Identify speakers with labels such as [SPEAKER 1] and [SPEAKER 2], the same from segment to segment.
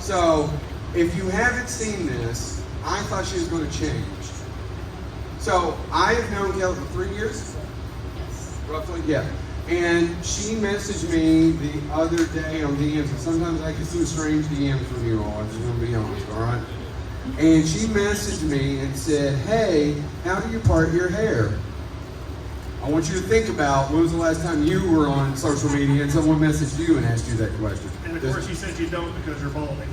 [SPEAKER 1] So, if you haven't seen this, I thought she was going to change. So, I have known Kelly for 3 years?
[SPEAKER 2] Yes.
[SPEAKER 1] Roughly? Yeah. And she messaged me the other day on DMs, and sometimes I get some strange DMs from you all, I'm just going to be honest, all right? And she messaged me and said, hey, how do you part your hair? I want you to think about when was the last time you were on social media and someone messaged you and asked you that question.
[SPEAKER 3] And of course you said you don't because you're balding.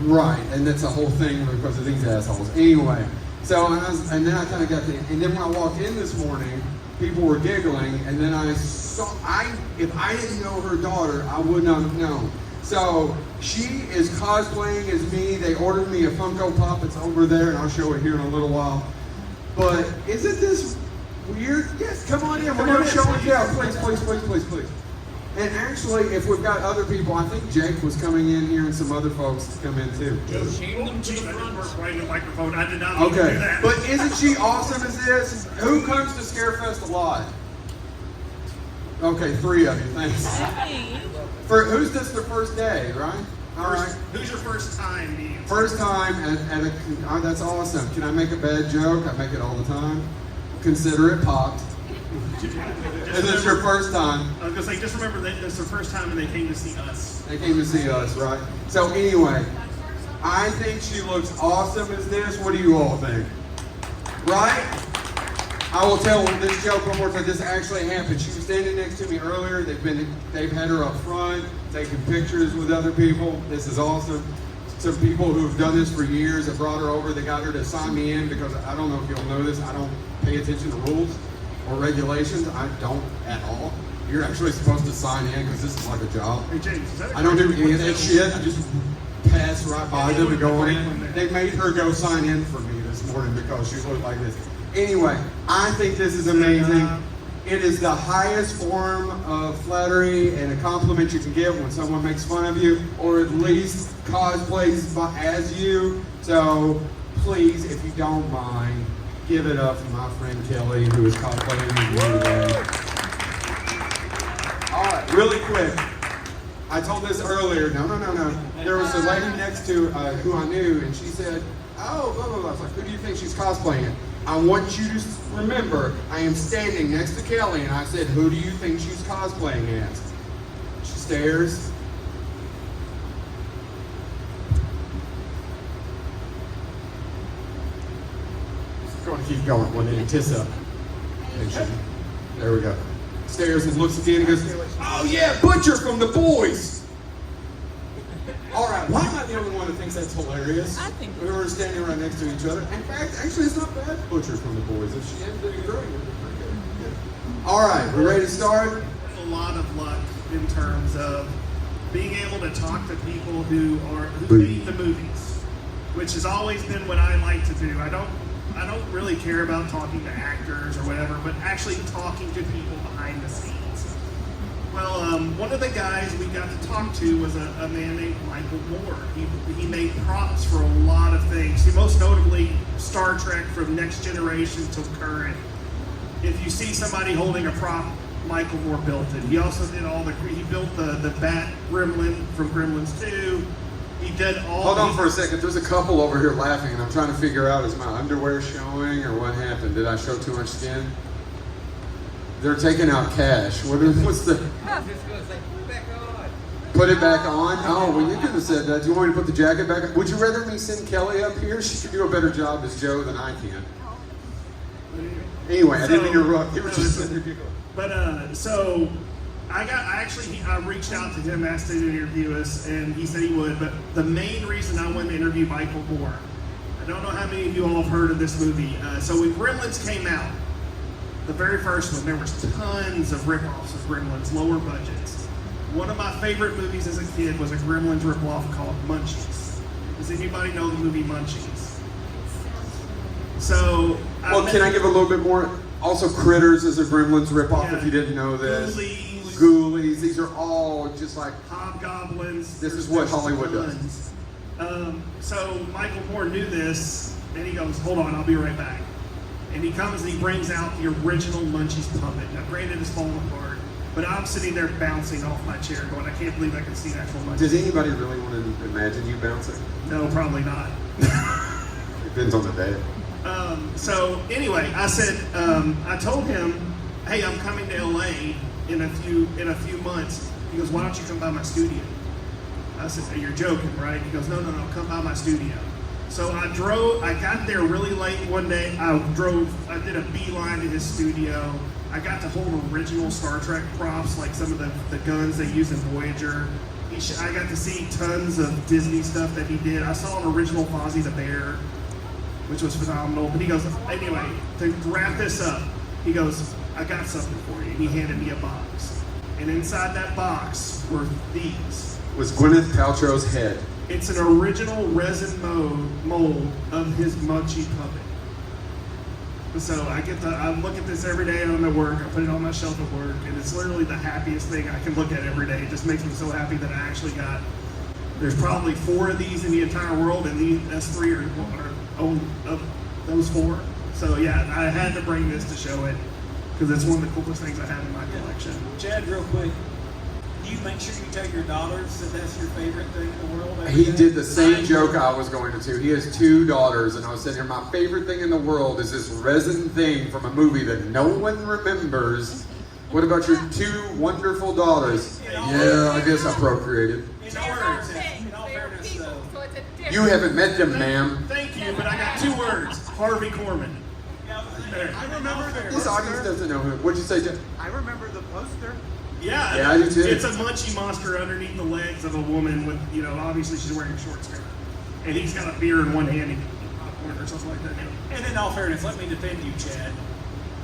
[SPEAKER 1] Right, and that's a whole thing because of these assholes. Anyway, so, and then I kind of got the, and then when I walked in this morning, people were giggling, and then I saw, if I didn't know her daughter, I would not have known. So, she is cosplaying as me. They ordered me a Funko Pop. It's over there, and I'll show it here in a little while. But isn't this weird? Yes, come on in. We're going to show it down. Please, please, please, please, please. And actually, if we've got other people, I think Jake was coming in here and some other folks to come in too.
[SPEAKER 3] Shame them to the front. Right in the microphone. I did not mean to do that.
[SPEAKER 1] But isn't she awesome as this? Who comes to ScareFest a lot? Okay, 3 of you, thanks. For who's this their first day, right? All right.
[SPEAKER 3] Who's your first time being?
[SPEAKER 1] First time at a, oh, that's awesome. Can I make a bad joke? I make it all the time. Consider it popped. Is this your first time?
[SPEAKER 3] I was gonna say, just remember that it's their first time and they came to see us.
[SPEAKER 1] They came to see us, right? So anyway, I think she looks awesome as this. What do you all think? Right? I will tell this joke one more time. This actually happened. She was standing next to me earlier. They've had her up front, taking pictures with other people. This is awesome. Some people who have done this for years have brought her over. They got her to sign me in because I don't know if you'll know this. I don't pay attention to rules or regulations. I don't at all. You're actually supposed to sign in because this is like a job.
[SPEAKER 3] Hey James, is that
[SPEAKER 1] I don't do any of that shit. I just pass right by them and go in. They made her go sign in for me this morning because she looked like this. Anyway, I think this is amazing. It is the highest form of flattery and a compliment you can give when someone makes fun of you, or at least cosplays as you. So please, if you don't mind, give it up for my friend Kelly, who is cosplaying with me today. All right, really quick. I told this earlier. No. There was a lady next to who I knew, and she said, "Oh, blah blah blah." I was like, "Who do you think she's cosplaying?" I want you to remember, I am standing next to Kelly, and I said, "Who do you think she's cosplaying as?" She stares. Going to keep going with the Antissa. There we go. Stares and looks again and goes, "Oh yeah, Butcher from The Boys." All right, why am I the only one who thinks that's hilarious?
[SPEAKER 2] I think
[SPEAKER 1] we were standing right next to each other. In fact, actually, it's not bad. Butcher from The Boys. If she hadn't been growing, it would be pretty good. Yeah. All right, we're ready to start.
[SPEAKER 3] A lot of luck in terms of being able to talk to people who made the movies, which has always been what I like to do. I don't really care about talking to actors or whatever, but actually talking to people behind the scenes. Well, one of the guys we got to talk to was a man named Michael Moore. He made props for a lot of things. He most notably Star Trek from Next Generation to current. If you see somebody holding a prop, Michael Moore built it. He also did he built the Bat Gremlin from Gremlins 2. He did all.
[SPEAKER 1] Hold on for a second. There's a couple over here laughing, and I'm trying to figure out, is my underwear showing or what happened? Did I show too much skin? They're taking out cash. What's the? Put it back on? Oh, well, you could have said that. Do you want me to put the jacket back on? Would you rather me send Kelly up here? She could do a better job as Joe than I can. Anyway, I didn't mean to interrupt. You were just sitting there giggling.
[SPEAKER 3] But so I reached out to him, asked him to interview us, and he said he would. But the main reason I wanted to interview Michael Moore, I don't know how many of you all have heard of this movie. So when Gremlins came out, the very first one, there was tons of rip-offs of Gremlins, lower budgets. One of my favorite movies as a kid was a Gremlins rip-off called Munchies. Does anybody know the movie Munchies? So,
[SPEAKER 1] can I give a little bit more? Also, Critters is a Gremlins ripoff. If you didn't know this. Ghoulies. These are all just like
[SPEAKER 3] Hobgoblins.
[SPEAKER 1] This is what Hollywood does.
[SPEAKER 3] So Michael Moore knew this, and he goes, "Hold on, I'll be right back." And he comes and he brings out the original Munchies puppet. Now, granted, it's falling apart. But I'm sitting there bouncing off my chair going, I can't believe I can see actual munchies.
[SPEAKER 1] Does anybody really want to imagine you bouncing?
[SPEAKER 3] No, probably not.
[SPEAKER 1] Depends on the day.
[SPEAKER 3] So anyway, I said, I told him, hey, I'm coming to LA in a few months. He goes, why don't you come by my studio? I said, hey, you're joking, right? He goes, no, come by my studio. So I got there really late one day. I did a beeline to his studio. I got to hold original Star Trek props, like some of the guns they use in Voyager. I got to see tons of Disney stuff that he did. I saw an original Fozzie the Bear, which was phenomenal. But he goes, anyway, to wrap this up, he goes, I got something for you. And he handed me a box. And inside that box were these.
[SPEAKER 1] Was Gwyneth Paltrow's head.
[SPEAKER 3] It's an original resin mold of his Munchie puppet. So I look at this every day I'm at work. I put it on my shelf at work, and it's literally the happiest thing I can look at every day. It just makes me so happy that I actually got. There's probably 4 of these in the entire world, and that's 3 are owned of those 4. So yeah, I had to bring this to show it because it's one of the coolest things I have in my collection.
[SPEAKER 2] Chad, real quick, do you make sure you tell your daughters that that's your favorite thing in the world?
[SPEAKER 1] He did the same joke I was going to do. He has 2 daughters, and I was sitting here, my favorite thing in the world is this resin thing from a movie that no one remembers. What about your 2 wonderful daughters? Yeah, I guess I procreated.
[SPEAKER 2] In all fairness, though.
[SPEAKER 1] You haven't met them, ma'am.
[SPEAKER 3] Thank you, but I got 2 words. Harvey Korman.
[SPEAKER 4] I remember the
[SPEAKER 1] This audience doesn't know him. What'd you say, Jeff?
[SPEAKER 4] I remember the poster.
[SPEAKER 3] Yeah,
[SPEAKER 1] I do too.
[SPEAKER 3] It's a munchie monster underneath the legs of a woman with, obviously she's wearing a short skirt. And he's got a beer in one hand and popcorn or something like that.
[SPEAKER 2] And in all fairness, let me defend you, Chad.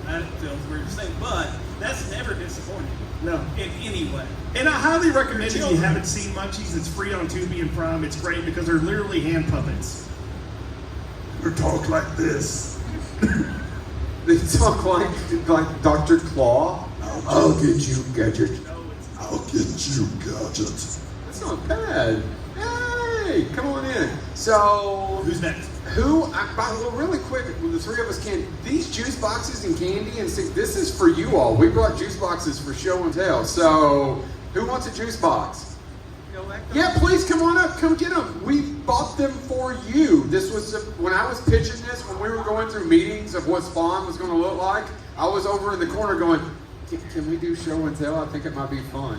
[SPEAKER 2] That feels weird to say, but that's never disappointing.
[SPEAKER 3] No.
[SPEAKER 2] In any way.
[SPEAKER 3] And I highly recommend if you haven't seen Munchies, it's free on Tubi and Prime. It's great because they're literally hand puppets. They talk like this.
[SPEAKER 1] They talk like Dr. Claw. I'll get you, Gadget. I'll get you, Gadget. That's not bad. Hey, come on in. So,
[SPEAKER 3] Who's next?
[SPEAKER 1] Really quick, the 3 of us can. These juice boxes and candy and things, this is for you all. We brought juice boxes for show and tell. So, who wants a juice box? Yeah, please come on up, come get them. We bought them for you. This was when I was pitching this, when we were going through meetings of what Spawn was going to look like. I was over in the corner going, can we do show and tell? I think it might be fun.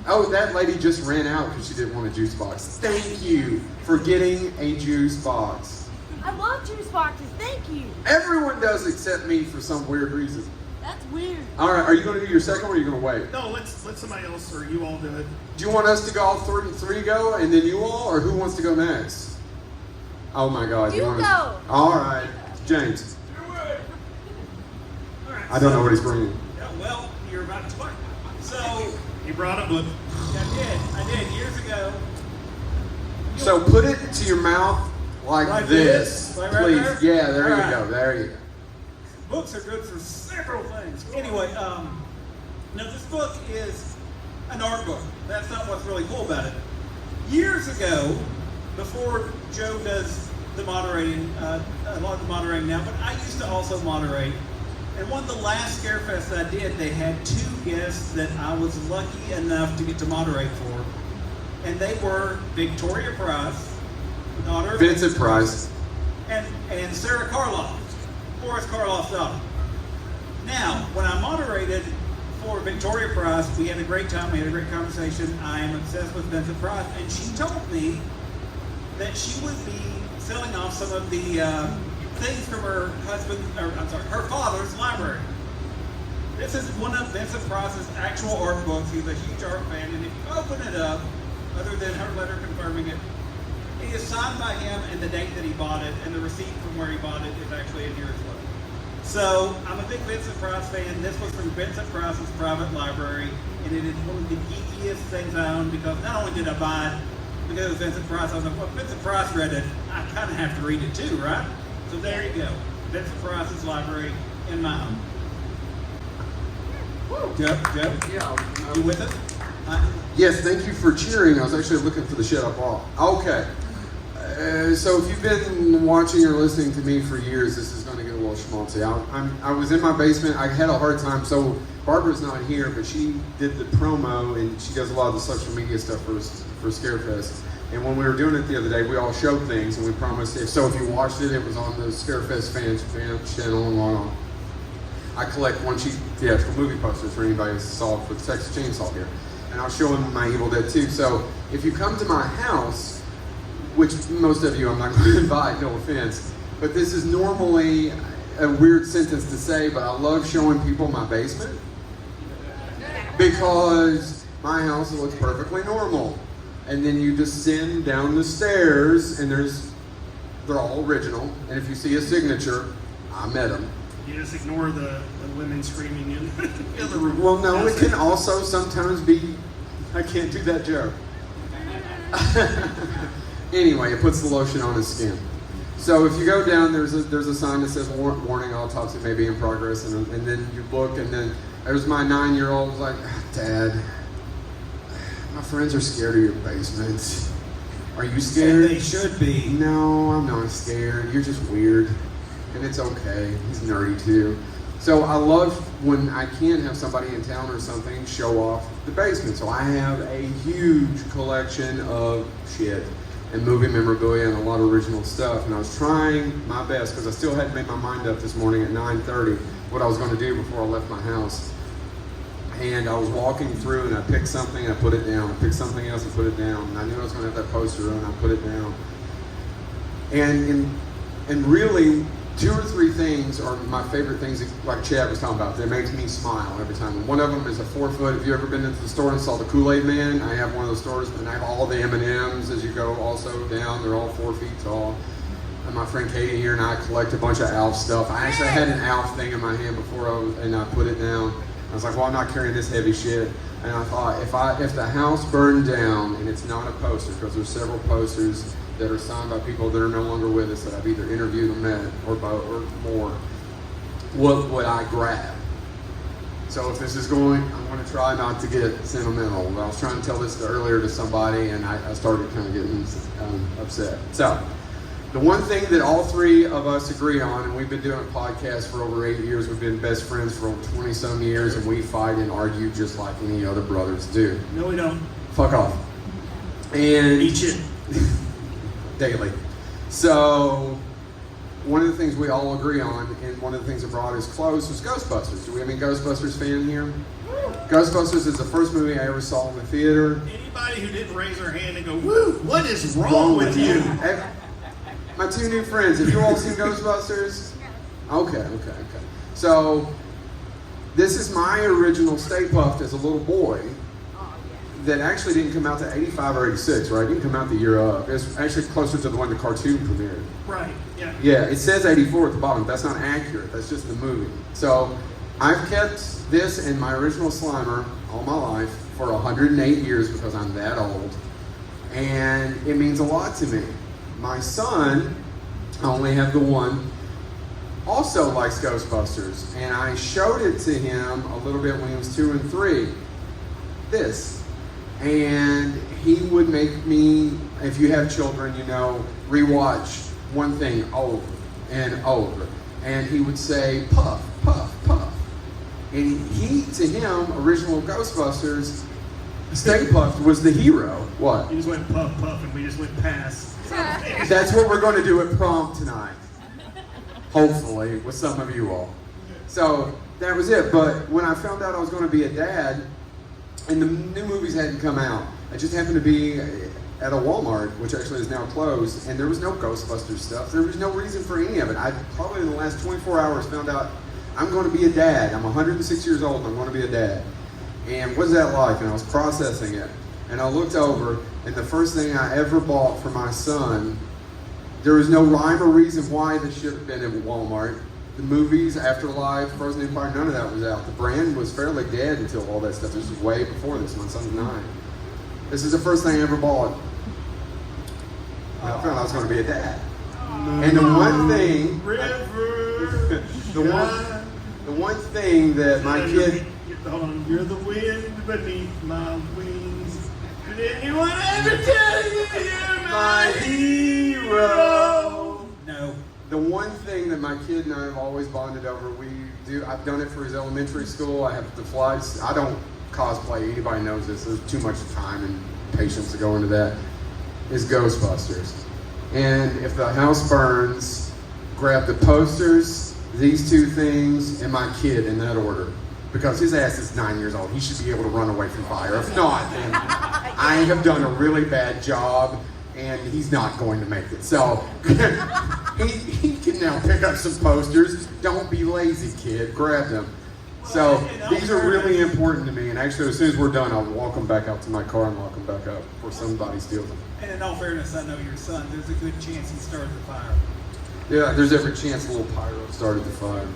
[SPEAKER 1] Oh, that lady just ran out because she didn't want a juice box. Thank you for getting a juice box.
[SPEAKER 5] I love juice boxes, thank you.
[SPEAKER 1] Everyone does except me for some weird reason.
[SPEAKER 5] That's weird.
[SPEAKER 1] All right, are you going to do your second one or are you going to wait?
[SPEAKER 3] No, let somebody else or you all do it.
[SPEAKER 1] Do you want us to go all three go and then you all, or who wants to go next? Oh my God.
[SPEAKER 5] You
[SPEAKER 1] want
[SPEAKER 5] go.
[SPEAKER 1] us- All right, James.
[SPEAKER 2] All right,
[SPEAKER 1] I don't know what he's bringing.
[SPEAKER 2] Yeah, well, you're about to start. So,
[SPEAKER 3] He brought up with.
[SPEAKER 2] I did, years ago.
[SPEAKER 1] So put it to your mouth like
[SPEAKER 2] Like
[SPEAKER 1] this,
[SPEAKER 2] this? Like right
[SPEAKER 1] please.
[SPEAKER 2] there?
[SPEAKER 1] Yeah, there
[SPEAKER 2] All
[SPEAKER 1] you
[SPEAKER 2] right.
[SPEAKER 1] go. There you go.
[SPEAKER 2] Books are good for several things. Anyway, now this book is an art book. That's not what's really cool about it. Years ago, before Joe does the moderating, a lot of the moderating now, but I used to also moderate. And one of the last ScareFests I did, they had 2 guests that I was lucky enough to get to moderate for. And they were Victoria Price, daughter of
[SPEAKER 1] Vincent Price.
[SPEAKER 2] and Sarah Karloff, Boris Karloff's daughter. Now, when I moderated for Victoria Price, we had a great time, we had a great conversation. I am obsessed with Vincent Price, and she told me that she would be selling off some of the things from her her father's library. This is one of Vincent Price's actual art books. He's a huge art fan, and if you open it up, other than her letter confirming it, it is signed by him and the date that he bought it, and the receipt from where he bought it is actually in here as well. So, I'm a big Vincent Price fan. This was from Vincent Price's private library, and it is one of the geekiest things I own because not only did I buy it because of Vincent Price, I was like, well, Vincent Price read it, I kind of have to read it too, right? So there you go. Vincent Price's library in my home. Joe?
[SPEAKER 1] Yeah.
[SPEAKER 2] You with it?
[SPEAKER 1] Yes, thank you for cheering. I was actually looking for the shut up all. Okay. So if you've been watching or listening to me for years, this is going to get a little schmaltzy. I was in my basement. I had a hard time. So Barbara's not here, but she did the promo, and she does a lot of the social media stuff for ScareFest. And when we were doing it the other day, we all showed things, and we promised if you watched it, it was on the ScareFest fan channel and on. I collect one-sheet theatrical movie posters for anybody who saw it for the Texas Chainsaw here. And I'll show them my Evil Dead 2. So if you come to my house, which most of you I'm not going to invite, no offense, but this is normally a weird sentence to say, but I love showing people my basement because my house looks perfectly normal. And then you descend down the stairs, and they're all original. And if you see a signature, I met them.
[SPEAKER 3] You just ignore the women screaming in the other room.
[SPEAKER 1] Well, no, it can also sometimes be, I can't do that joke. Anyway, it puts the lotion on his skin. So if you go down, there's a sign that says warning, autopsy may be in progress, and then you look, and then there's my 9-year-old like, Dad, my friends are scared of your basement. Are you scared?
[SPEAKER 2] And they should be.
[SPEAKER 1] No, I'm not scared. You're just weird. And it's okay. He's nerdy too. So I love when I can have somebody in town or something show off the basement. So I have a huge collection of shit and movie memorabilia and a lot of original stuff. And I was trying my best because I still hadn't made my mind up this morning at 9:30 what I was going to do before I left my house. And I was walking through, and I picked something, and I put it down. I picked something else, and put it down. And I knew I was going to have that poster, and I put it down. And really, 2 or 3 things are my favorite things, like Chad was talking about, that makes me smile every time. And one of them is a 4-foot. Have you ever been into the store and saw the Kool-Aid Man? I have one of those stores, and I have all the M&Ms as you go also down. They're all 4 feet tall. And my friend Katie here and I collect a bunch of Alf stuff. I actually had an Alf thing in my hand before I put it down. I was like, well, I'm not carrying this heavy shit. And I thought, if the house burned down and it's not a poster, because there's several posters that are signed by people that are no longer with us that I've either interviewed or met or more, what would I grab? So if this is going, I'm going to try not to get sentimental. I was trying to tell this earlier to somebody, and I started kind of getting upset. So the one thing that all 3 of us agree on, and we've been doing a podcast for over 8 years, we've been best friends for over 20-some years, and we fight and argue just like any other brothers do.
[SPEAKER 3] No, we don't.
[SPEAKER 1] Fuck off. And
[SPEAKER 3] Eat shit.
[SPEAKER 1] daily. So one of the things we all agree on, and one of the things that brought us close, was Ghostbusters. Do we have any Ghostbusters fan here? Ghostbusters is the first movie I ever saw in the theater.
[SPEAKER 3] Anybody who didn't raise their hand and go, woo, what is wrong with you?
[SPEAKER 1] My 2 new friends, have you all seen Ghostbusters? Okay. So, this is my original Stay Puft as a little boy that actually didn't come out to 85 or 86, right? It didn't come out the year of. It's actually closer to the one the cartoon premiered.
[SPEAKER 3] Right, yeah.
[SPEAKER 1] Yeah, it says 84 at the bottom. That's not accurate. That's just the movie. So, I've kept this and my original Slimer all my life for 108 years because I'm that old. And it means a lot to me. My son, I only have the one, also likes Ghostbusters. And I showed it to him a little bit when he was 2 and 3. This. And he would make me, if you have children, you know, rewatch one thing over and over. And he would say, puff, puff, puff. And to him, original Ghostbusters, Stay Puft was the hero. What?
[SPEAKER 3] He just went puff, puff, and we just went pass.
[SPEAKER 1] That's what we're going to do at prom tonight. Hopefully, with some of you all. So, that was it. But when I found out I was going to be a dad, and the new movies hadn't come out, I just happened to be at a Walmart, which actually is now closed, and there was no Ghostbusters stuff. There was no reason for any of it. I probably in the last 24 hours found out I'm going to be a dad. I'm 106 years old, and I'm going to be a dad. And what's that like? And I was processing it. And I looked over, and the first thing I ever bought for my son, there was no rhyme or reason why this should have been at Walmart. The movies, Afterlife, Frozen Empire, none of that was out. The brand was fairly dead until all that stuff. This was way before this. My son's 9. This is the first thing I ever bought. I found out I was going to be a dad. And the one thing, the one thing that my kid.
[SPEAKER 3] Hold on, you're the wind beneath my wings. Did anyone ever tell you you're my hero?
[SPEAKER 2] No.
[SPEAKER 1] the one thing that my kid and I have always bonded over, I've done it for his elementary school. I have the flights. I don't cosplay. Anybody knows this. There's too much time and patience to go into that. Is Ghostbusters. And if the house burns, grab the posters, these two things, and my kid in that order. Because his ass is 9 years old. He should be able to run away from fire. If not, then I have done a really bad job, and he's not going to make it. So he can now pick up some posters. Don't be lazy, kid. Grab them. So these are really important to me. And actually, as soon as we're done, I'll walk them back out to my car and lock them back up before somebody steals them.
[SPEAKER 2] And in all fairness, I know your son. There's a good chance he started the fire.
[SPEAKER 1] Yeah, there's every chance a little pyro started the fire.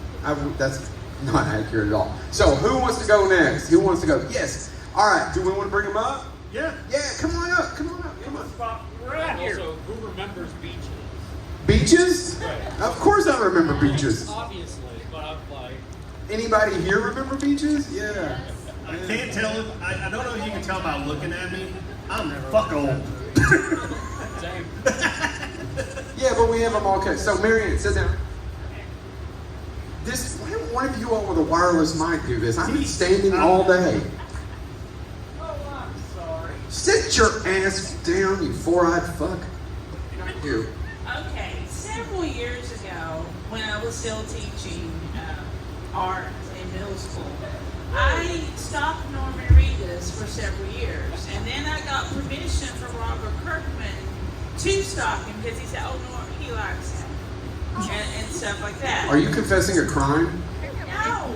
[SPEAKER 1] That's not accurate at all. So who wants to go next? Who wants to go? Yes. All right. Do we want to bring him up?
[SPEAKER 3] Yeah.
[SPEAKER 1] Yeah. Come on up. Come on up. Come on.
[SPEAKER 6] Right here. Also, who remembers beaches?
[SPEAKER 1] Beaches?
[SPEAKER 6] Right.
[SPEAKER 1] Of course I remember beaches.
[SPEAKER 6] Obviously, but I'm like...
[SPEAKER 1] Anybody here remember beaches? Yeah.
[SPEAKER 3] I can't tell if, I don't know if you can tell by looking at me. I'm fuck old.
[SPEAKER 6] Same.
[SPEAKER 1] Yeah, but we have them all. Okay. So Marianne, sit down. Why don't one of you all with a wireless mic do this? I've been standing all day.
[SPEAKER 7] Oh, I'm sorry.
[SPEAKER 1] Sit your ass down, you four-eyed fuck. Thank you.
[SPEAKER 7] Okay, several years ago, when I was still teaching art in middle school, I stalked Norman Reedus for several years, and then I got permission from Robert Kirkman to stalk him because he said, "Oh, Norman, he likes him," and stuff like that.
[SPEAKER 1] Are you confessing a crime?
[SPEAKER 7] No.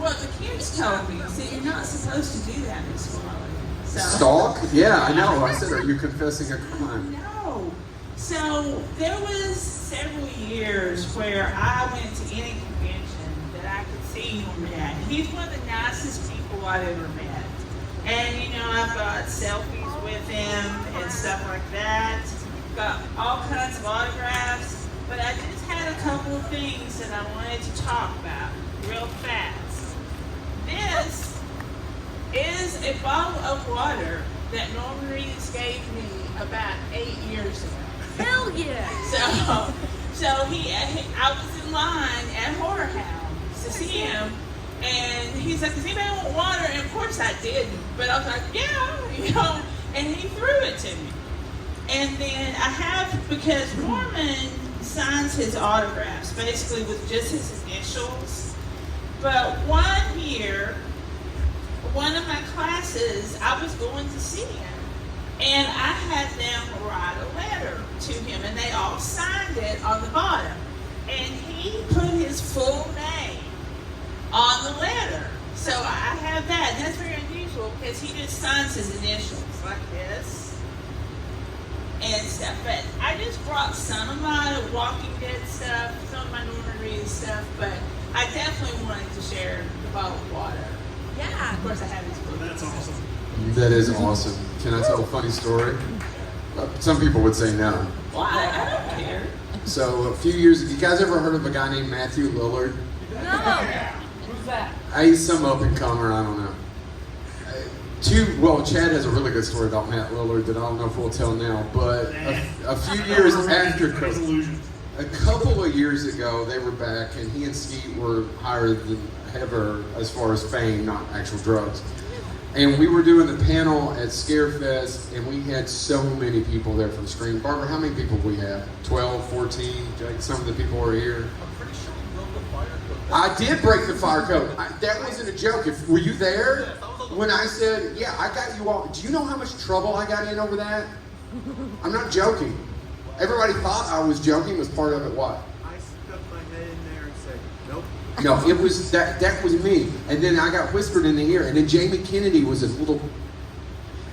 [SPEAKER 7] Well, the kids told me, see, you're not supposed to do that, Miss Marley. So,
[SPEAKER 1] Stalk? Yeah, I know. I said, are you confessing a crime?
[SPEAKER 7] No. So there was several years where I went to any convention that I could see Norman at. He's one of the nicest people I've ever met. And you know, I've got selfies with him and stuff like that. Got all kinds of autographs. But I just had a couple of things that I wanted to talk about real fast. This is a bottle of water that Norman Reedus gave me about 8 years ago.
[SPEAKER 5] Hell yeah!
[SPEAKER 7] So I was in line at Horror House to see him, and he's like, "Does anybody want water?" And of course I didn't, but I was like, "Yeah," you know. And he threw it to me. And then I have, because Norman signs his autographs basically with just his initials. But one year, one of my classes, I was going to see him, and I had them write a letter to him, and they all signed it on the bottom. And he put his full name on the letter. So I have that, and that's very unusual because he just signs his initials like this and stuff. But I just brought some of my Walking Dead stuff, some of my Norman Reedus stuff, but I definitely wanted to share the bottle of water. Yeah, of course I have his book.
[SPEAKER 3] That's awesome.
[SPEAKER 1] That is awesome. Can I tell a funny story? Some people would say no.
[SPEAKER 7] Well, I don't care.
[SPEAKER 1] So a few years, you guys ever heard of a guy named Matthew Lillard?
[SPEAKER 5] No!
[SPEAKER 7] Who's that?
[SPEAKER 1] He's some up and comer, I don't know. Chad has a really good story about Matt Lillard that I don't know if we'll tell now, but a few years after
[SPEAKER 3] Resolutions.
[SPEAKER 1] a couple of years ago, they were back, and he and Skeet were higher than ever as far as fame, not actual drugs. And we were doing the panel at ScareFest, and we had so many people there from Scream. Barbara, how many people we have? 12, 14? Jake, some of the people are here.
[SPEAKER 4] I'm pretty sure you broke the fire code.
[SPEAKER 1] I did break the fire code. That wasn't a joke. Were you there? When I said, yeah, I got you all. Do you know how much trouble I got in over that? I'm not joking. Everybody thought I was joking. Was part of it what?
[SPEAKER 4] I stuck my head in there and said, nope.
[SPEAKER 1] No, it was that was me. And then I got whispered in the ear. And then Jamie Kennedy was a little.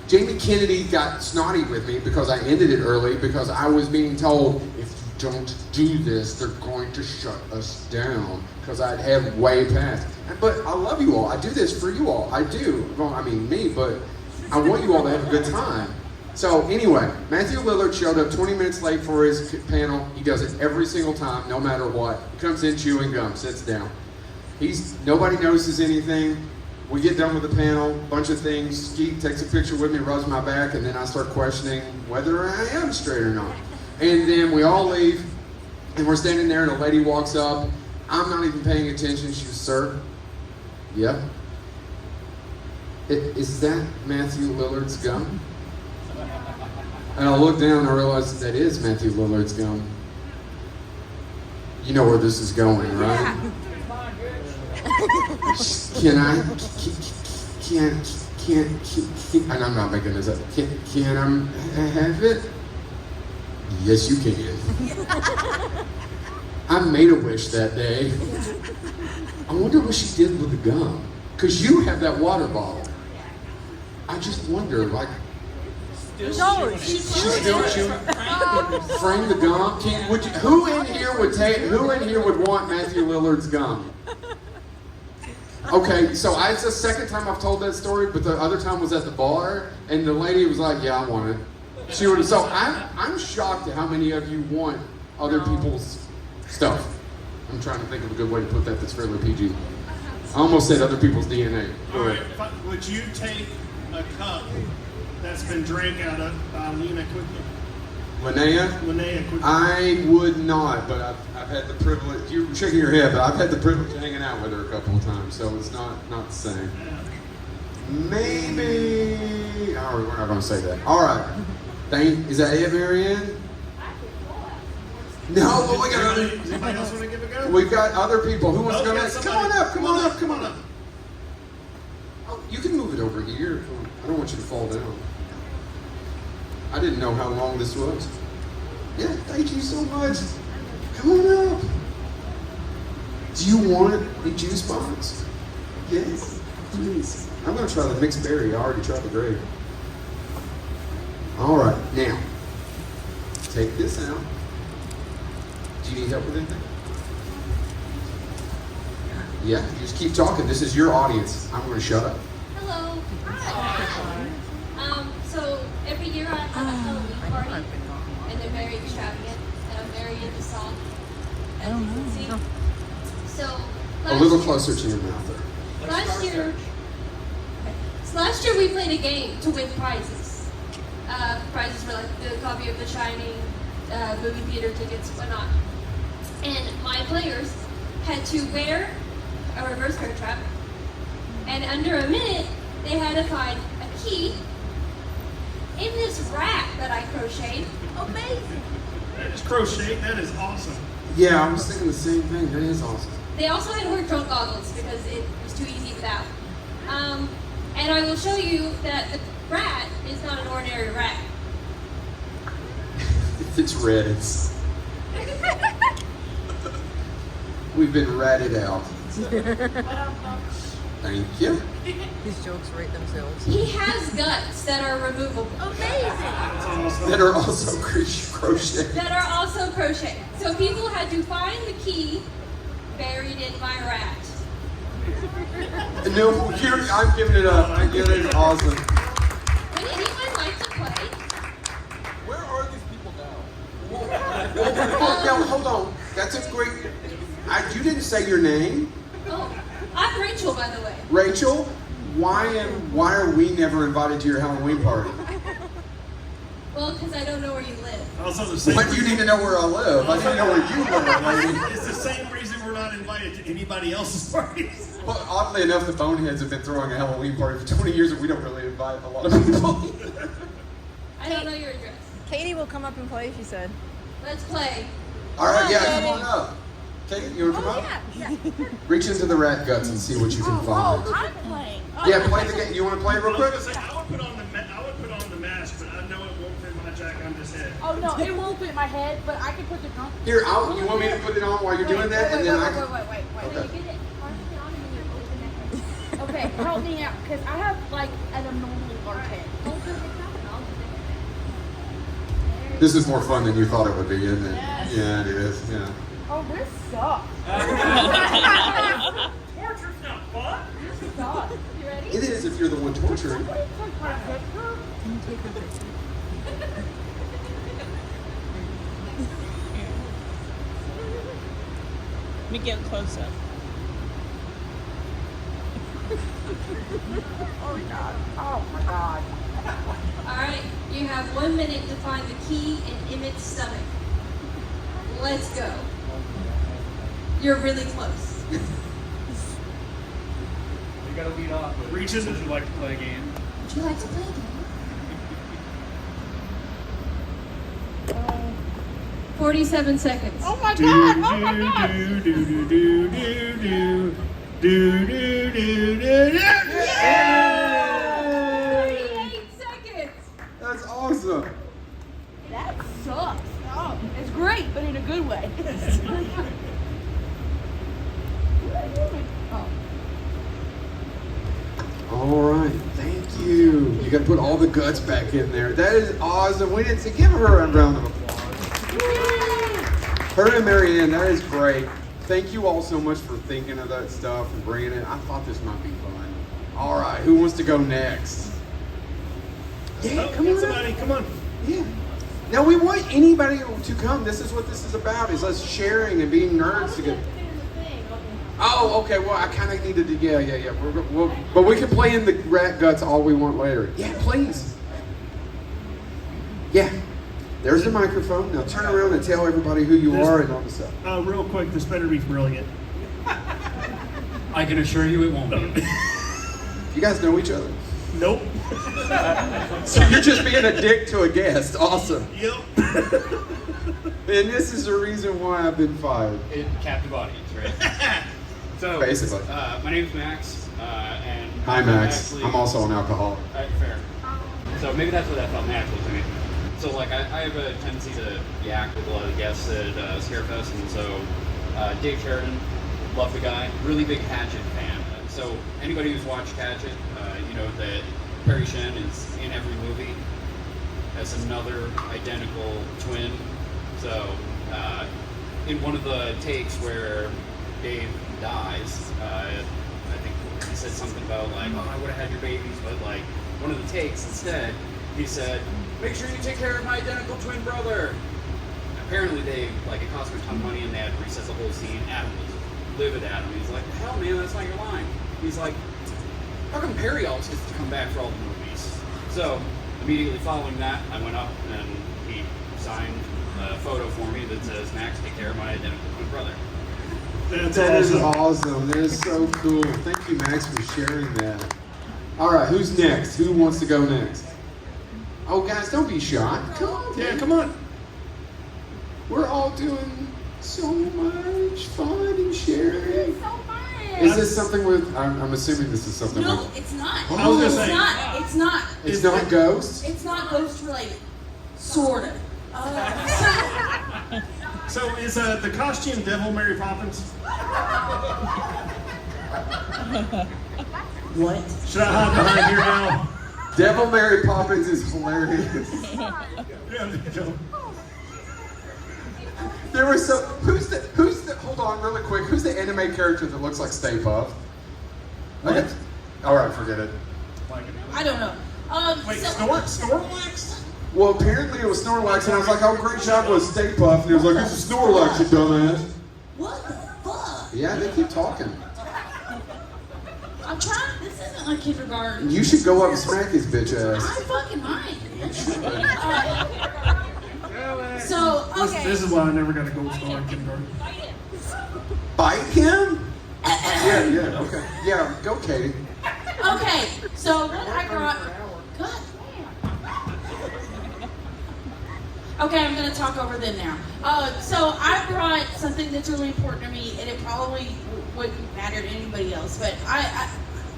[SPEAKER 1] Jamie Kennedy got snotty with me because I ended it early because I was being told if you don't do this, they're going to shut us down because I'd have way past. But I love you all. I do this for you all. I do. Well, I mean me, but I want you all to have a good time. So anyway, Matthew Lillard showed up 20 minutes late for his panel. He does it every single time, no matter what. He comes in chewing gum, sits down. Nobody notices anything. We get done with the panel, bunch of things. Skeet takes a picture with me, rubs my back, and then I start questioning whether I am straight or not. And then we all leave. And we're standing there, and a lady walks up. I'm not even paying attention. She goes, "Sir, yep. Is that Matthew Lillard's gum?" And I look down and I realize that is Matthew Lillard's gum. You know where this is going, right? Can and I'm not making this up. Can I have it? Yes, you can. I made a wish that day. I wonder what she did with the gum. Because you have that water bottle. I just wonder, like,
[SPEAKER 5] No,
[SPEAKER 1] she's still chewing. Frame the gum. Who in here would want Matthew Lillard's gum? Okay, so it's the second time I've told that story, but the other time was at the bar, and the lady was like, "Yeah, I want it." She would. So I'm shocked at how many of you want other people's stuff. I'm trying to think of a good way to put that that's fairly PG. I almost said other people's DNA.
[SPEAKER 3] All right, would you take a cup that's been drank out of by Linnea Quigley? Linnea Quigley.
[SPEAKER 1] I would not, but I've had the privilege. You're shaking your head, but I've had the privilege of hanging out with her a couple of times, so it's not the same. Maybe. Oh, we're not going to say that. All right. Is that it, Marianne? No, but we got other.
[SPEAKER 3] Does anybody else want to give a go?
[SPEAKER 1] We've got other people. Who wants to go
[SPEAKER 3] Okay,
[SPEAKER 1] next? Come
[SPEAKER 3] somebody-
[SPEAKER 1] on up. Come on up. Oh, you can move it over here. I don't want you to fall down. I didn't know how long this was. Yeah, thank you so much. Come on up. Do you want a juice box? Yes, please. I'm going to try the mixed berry. I already tried the grape. All right, now, take this out. Do you need help with anything? Yeah, you just keep talking. This is your audience. I'm going to shut up.
[SPEAKER 8] Hello. Hi. So every year I have a Halloween party, and they're very extravagant, and I'm very into song. As you can see. So
[SPEAKER 1] A little closer to your mouth there.
[SPEAKER 8] last year we played a game to win prizes. Prizes were like the copy of The Shining, movie theater tickets, whatnot. And my players had to wear a reverse bear trap, and under a minute they had to find a key in this rack that I crocheted. Amazing.
[SPEAKER 3] That is crochet. That is awesome.
[SPEAKER 1] Yeah, I was thinking the same thing. That is awesome.
[SPEAKER 8] They also had to wear drunk goggles because it was too easy without. And I will show you that the rat is not an ordinary rat.
[SPEAKER 1] If it's red, it's... We've been ratted out. Thank you.
[SPEAKER 9] His jokes rate themselves.
[SPEAKER 8] He has guts that are removable. Amazing.
[SPEAKER 3] That's awesome.
[SPEAKER 1] That are also crochet.
[SPEAKER 8] That are also crochet. So people had to find the key buried in my rat.
[SPEAKER 1] No, I'm giving it up. I get it. Awesome.
[SPEAKER 8] Would anyone like to play?
[SPEAKER 4] Where are these people now?
[SPEAKER 1] Now, hold on. That's a great... you didn't say your name.
[SPEAKER 8] Oh, I'm Rachel, by the way.
[SPEAKER 1] Rachel, why are we never invited to your Halloween party?
[SPEAKER 8] Well, because I don't know where you live.
[SPEAKER 3] Also the same.
[SPEAKER 1] But you need to know where I live. I need to know where you live, lady.
[SPEAKER 3] It's the same reason we're not invited to anybody else's parties.
[SPEAKER 1] Well, oddly enough, the Boneheads have been throwing a Halloween party for 20 years, and we don't really invite a lot of people.
[SPEAKER 8] I don't know your address.
[SPEAKER 9] Katie will come up and play, she said.
[SPEAKER 8] Let's play.
[SPEAKER 1] All right,
[SPEAKER 9] on,
[SPEAKER 1] yeah,
[SPEAKER 9] Katie.
[SPEAKER 1] come on up. Katie, you want to come up?
[SPEAKER 9] Yeah.
[SPEAKER 1] Reach into the rat guts and see what you can find.
[SPEAKER 5] I'm playing.
[SPEAKER 1] Yeah, play the game. You want to play real
[SPEAKER 3] I
[SPEAKER 1] quick?
[SPEAKER 3] was gonna say, I would put on the mask, but I know it won't fit my jack on this head.
[SPEAKER 5] Oh no, it won't fit my head, but I can put the trunk.
[SPEAKER 1] Here, you want me to put it on while you're doing that, and then I can...
[SPEAKER 5] Wait.
[SPEAKER 1] Okay.
[SPEAKER 5] You get it partially on and then you open it. Okay, help me out, because I have like an abnormally large head.
[SPEAKER 1] This is more fun than you thought it would be, isn't it?
[SPEAKER 5] Yes.
[SPEAKER 1] Yeah, it is. Yeah.
[SPEAKER 5] Oh, this sucks.
[SPEAKER 3] Torture's not fun.
[SPEAKER 5] This sucks. You ready?
[SPEAKER 1] It is if you're the one torturing.
[SPEAKER 5] Somebody take my picture.
[SPEAKER 9] Can you take her picture?
[SPEAKER 10] Let me get close up.
[SPEAKER 5] Oh God. Oh my God.
[SPEAKER 8] All right, you have 1 minute to find the key in Emmett's stomach. Let's go. You're really close.
[SPEAKER 6] You gotta lead off with.
[SPEAKER 3] Reach in.
[SPEAKER 6] Would you like to play a game?
[SPEAKER 8] Would you like to play a game? 47 seconds.
[SPEAKER 5] Oh my god! Oh my god!
[SPEAKER 3] Do do do do do do do do do do.
[SPEAKER 8] 38 seconds.
[SPEAKER 1] That's awesome.
[SPEAKER 5] That sucks. Oh, it's great, but in a good way. Oh.
[SPEAKER 1] All right, thank you. You got to put all the guts back in there. That is awesome. We didn't see. Give her a round of applause. Her and Marianne, that is great. Thank you all so much for thinking of that stuff and bringing it. I thought this might be fun. All right, who wants to go next? Yeah, come on.
[SPEAKER 3] Somebody, come on.
[SPEAKER 1] Yeah. Now we want anybody to come. This is what this is about. Is us sharing and being nerds together. Oh, okay. Well, I kind of needed to. Yeah. But we can play in the rat guts all we want later. Yeah, please. Yeah. There's the microphone. Now turn around and tell everybody who you are and all this stuff.
[SPEAKER 3] Real quick, this better be brilliant.
[SPEAKER 6] I can assure you it won't be.
[SPEAKER 1] You guys know each other.
[SPEAKER 3] Nope.
[SPEAKER 1] So you're just being a dick to a guest. Awesome.
[SPEAKER 3] Yep.
[SPEAKER 1] And this is the reason why I've been fired.
[SPEAKER 6] It captive audience, right? So,
[SPEAKER 1] Basically.
[SPEAKER 6] My name's Max, and
[SPEAKER 1] Hi, Max.
[SPEAKER 6] actually-
[SPEAKER 1] I'm also an alcoholic.
[SPEAKER 6] Fair. So maybe that's what that felt natural to me. So like I have a tendency to yak with a lot of the guests at ScareFest, and so Dave Sheridan, love the guy, really big Hatchet fan. So anybody who's watched Hatchet, you know that Perry Shen is in every movie as another identical twin. So in one of the takes where Dave dies, I think he said something about like, oh, I would have had your babies, but like one of the takes instead, he said, make sure you take care of my identical twin brother. Apparently they, like, it cost him a ton of money and they had to reset the whole scene. Adam was livid at him. He's like, hell man, that's not your line. He's like, how come Perry always gets to come back for all the movies? So immediately following that, I went up and he signed a photo for me that says, Max, take care of my identical twin brother.
[SPEAKER 1] That is awesome. That is so cool. Thank you, Max, for sharing that. All right, who's next? Who wants to go next? Oh, guys, don't be shy. Come on,
[SPEAKER 3] Yeah,
[SPEAKER 1] man.
[SPEAKER 3] come on.
[SPEAKER 1] We're all doing so much fun and sharing.
[SPEAKER 5] It's so fun.
[SPEAKER 1] Is this something with? I'm assuming this is something
[SPEAKER 5] No,
[SPEAKER 1] with.
[SPEAKER 5] it's not.
[SPEAKER 3] I was gonna
[SPEAKER 5] It's
[SPEAKER 3] say.
[SPEAKER 5] not. It's not.
[SPEAKER 1] It's not ghosts.
[SPEAKER 5] It's not ghost related. Sort of.
[SPEAKER 3] So is the costume Devil Mary Poppins?
[SPEAKER 5] What?
[SPEAKER 3] Should I hide behind here now?
[SPEAKER 1] Devil Mary Poppins is hilarious.
[SPEAKER 3] Yeah, there you go.
[SPEAKER 1] There was so. Who's the? Hold on, really quick. Who's the anime character that looks like Stay Puft? Okay. All right, forget it.
[SPEAKER 5] I don't know.
[SPEAKER 3] Wait,
[SPEAKER 5] so,
[SPEAKER 3] Snorlax?
[SPEAKER 1] Well, apparently it was Snorlax, and I was like, "Oh, great job with Stay Puft," and he was like, "It's a Snorlax, you dumbass."
[SPEAKER 5] what the fuck?
[SPEAKER 1] Yeah, they keep talking.
[SPEAKER 5] I'm trying. This isn't like kindergarten.
[SPEAKER 1] You should go up and smack his bitch ass.
[SPEAKER 5] I fucking might.
[SPEAKER 1] You should.
[SPEAKER 5] So okay.
[SPEAKER 3] This is why I never got a gold star in kindergarten.
[SPEAKER 1] Bite him? Yeah, okay. Yeah, go, Katie.
[SPEAKER 5] Okay, so what I brought. God damn. Okay, I'm gonna talk over them now. So I brought something that's really important to me, and it probably wouldn't matter to anybody else, but I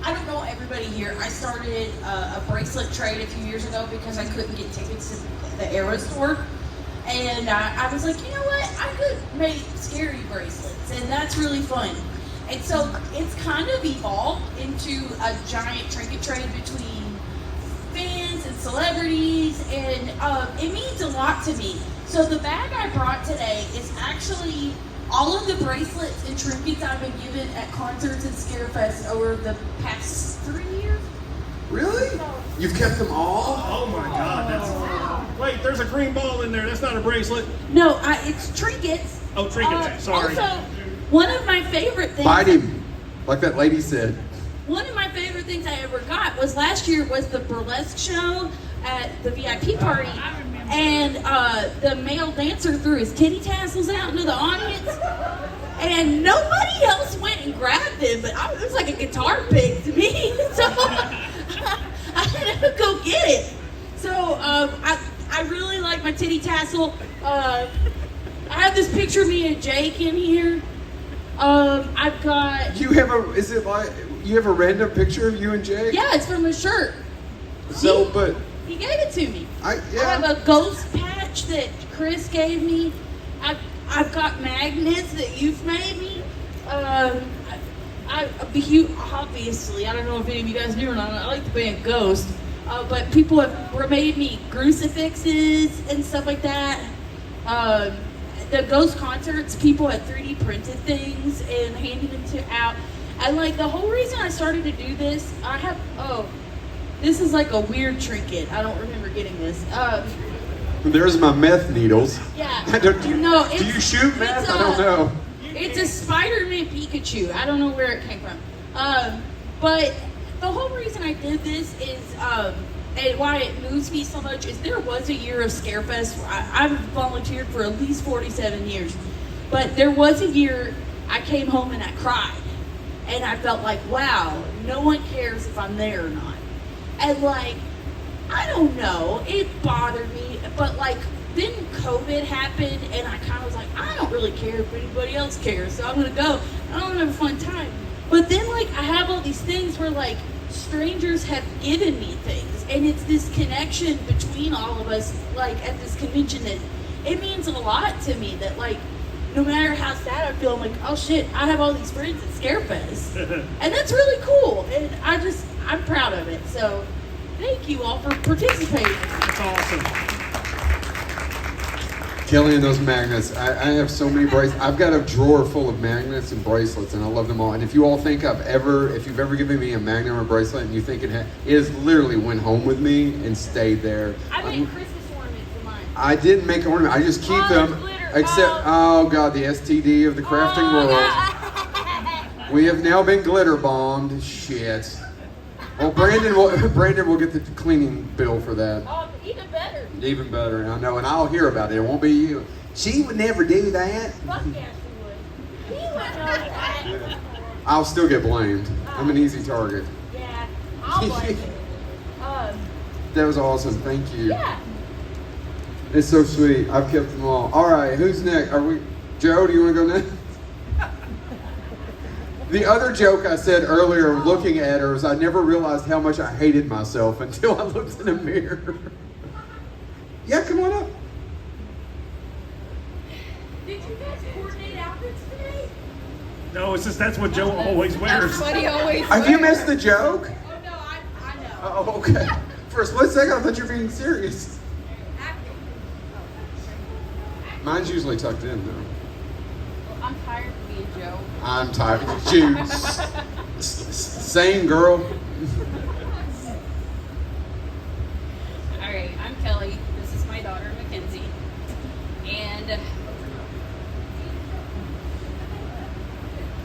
[SPEAKER 5] don't know everybody here. I started a bracelet trade a few years ago because I couldn't get tickets to the Era store. And I was like, you know what? I could make scary bracelets, and that's really fun. And so it's kind of evolved into a giant trinket trade between fans and celebrities, and it means a lot to me. So the bag I brought today is actually all of the bracelets and trinkets I've been given at concerts and ScareFest over the past 3 years.
[SPEAKER 1] Really? You've kept them all?
[SPEAKER 3] Oh my God, that's. Wait, there's a green ball in there. That's not a bracelet.
[SPEAKER 5] No, it's trinkets.
[SPEAKER 3] Oh, trinkets. Sorry.
[SPEAKER 5] Also, one of my favorite things.
[SPEAKER 1] Bite him, like that lady said.
[SPEAKER 5] One of my favorite things I ever got was last year was the burlesque show at the VIP party, and the male dancer threw his titty tassels out into the audience, and nobody else went and grabbed them, but it was like a guitar pick to me, so I had to go get it. So I really like my titty tassel. I have this picture of me and Jake in here. I've got.
[SPEAKER 1] You have a? Is it like you have a random picture of you and Jake?
[SPEAKER 5] Yeah, it's from a shirt.
[SPEAKER 1] So, but
[SPEAKER 5] He gave it to me.
[SPEAKER 1] I
[SPEAKER 5] have a ghost patch that Chris gave me. I've got magnets that you've made me. Obviously, I don't know if any of you guys knew or not, I like the band Ghost. But people have made me crucifixes and stuff like that. The Ghost concerts, people had 3D printed things and handed them out. And like the whole reason I started to do this, this is like a weird trinket. I don't remember getting this.
[SPEAKER 1] There's my meth needles.
[SPEAKER 5] Yeah.
[SPEAKER 1] Do
[SPEAKER 5] it's,
[SPEAKER 1] you shoot meth? I don't know.
[SPEAKER 5] It's a Spider-Man Pikachu. I don't know where it came from. But the whole reason I did this is, and why it moves me so much, is there was a year of ScareFest where I've volunteered for at least 47 years. But there was a year I came home and I cried. And I felt like, wow, no one cares if I'm there or not. And like, I don't know, it bothered me, but like, then COVID happened, and I kind of was like, I don't really care if anybody else cares, so I'm gonna go. I'm gonna have a fun time. But then like, I have all these things where like, strangers have given me things, and it's this connection between all of us, like at this convention, that it means a lot to me, that like, no matter how sad I feel, I'm like, oh shit, I have all these friends at ScareFest. And that's really cool, and I'm proud of it, so thank you all for participating.
[SPEAKER 3] That's awesome.
[SPEAKER 1] Kelly and those magnets. I have so many bracelets. I've got a drawer full of magnets and bracelets, and I love them all. And if you all think if you've ever given me a magnet or a bracelet, and you think it has literally went home with me and stayed there.
[SPEAKER 5] I made Christmas ornaments for mine.
[SPEAKER 1] I didn't make an ornament. I just keep them.
[SPEAKER 5] Glitter.
[SPEAKER 1] Except, oh God, the STD of the crafting world.
[SPEAKER 5] Yeah.
[SPEAKER 1] We have now been glitter bombed. Shit. Well, Brandon will get the cleaning bill for that.
[SPEAKER 5] Oh, even better.
[SPEAKER 1] Even better, I know, and I'll hear about it. It won't be you. She would never do that.
[SPEAKER 5] Fuck yeah, she would. He would know that.
[SPEAKER 1] Yeah. I'll still get blamed. I'm an easy target.
[SPEAKER 5] Yeah, I'll blame you.
[SPEAKER 1] That was awesome. Thank you.
[SPEAKER 5] Yeah.
[SPEAKER 1] It's so sweet. I've kept them all. All right, who's next? Joe, do you want to go next? The other joke I said earlier, looking at her, is I never realized how much I hated myself until I looked in the mirror. Yeah, come on up.
[SPEAKER 5] Did you guys coordinate outfits today?
[SPEAKER 3] No, it's just that's what Joe always wears.
[SPEAKER 9] What he always
[SPEAKER 1] Have you missed the joke?
[SPEAKER 5] Oh no, I know.
[SPEAKER 1] Oh, okay. For a split second, I thought you were being serious. Mine's usually tucked in, though.
[SPEAKER 5] Well, I'm tired of being Joe.
[SPEAKER 1] I'm tired. Juice. Same girl.
[SPEAKER 11] All right, I'm Kelly. This is my daughter, Mackenzie. And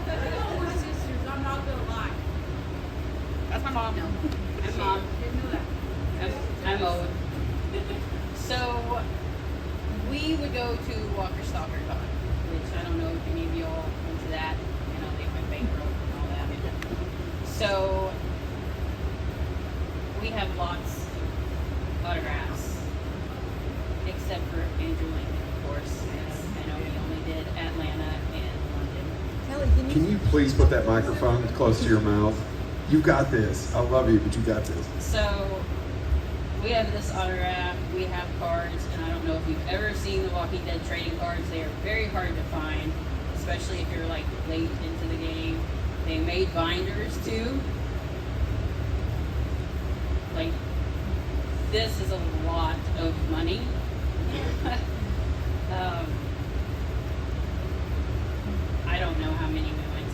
[SPEAKER 5] We're sisters, I'm not gonna lie.
[SPEAKER 11] that's my mom. I'm mom.
[SPEAKER 5] Didn't know that.
[SPEAKER 11] I'm old. So we would go to Walker Stalker Con, which I don't know if any of y'all went to that. You know, they went bankrupt and all that. So we have lots of autographs, except for Andrew Lincoln, of course. I know he only did Atlanta and London.
[SPEAKER 9] Kelly,
[SPEAKER 1] Can you please put that microphone close to your mouth? You got this. I love you, but you got this.
[SPEAKER 11] So we have this autograph, we have cards, and I don't know if you've ever seen the Walking Dead trading cards. They are very hard to find, especially if you're like late into the game. They made binders too. Like, this is a lot of money. I don't know how many we went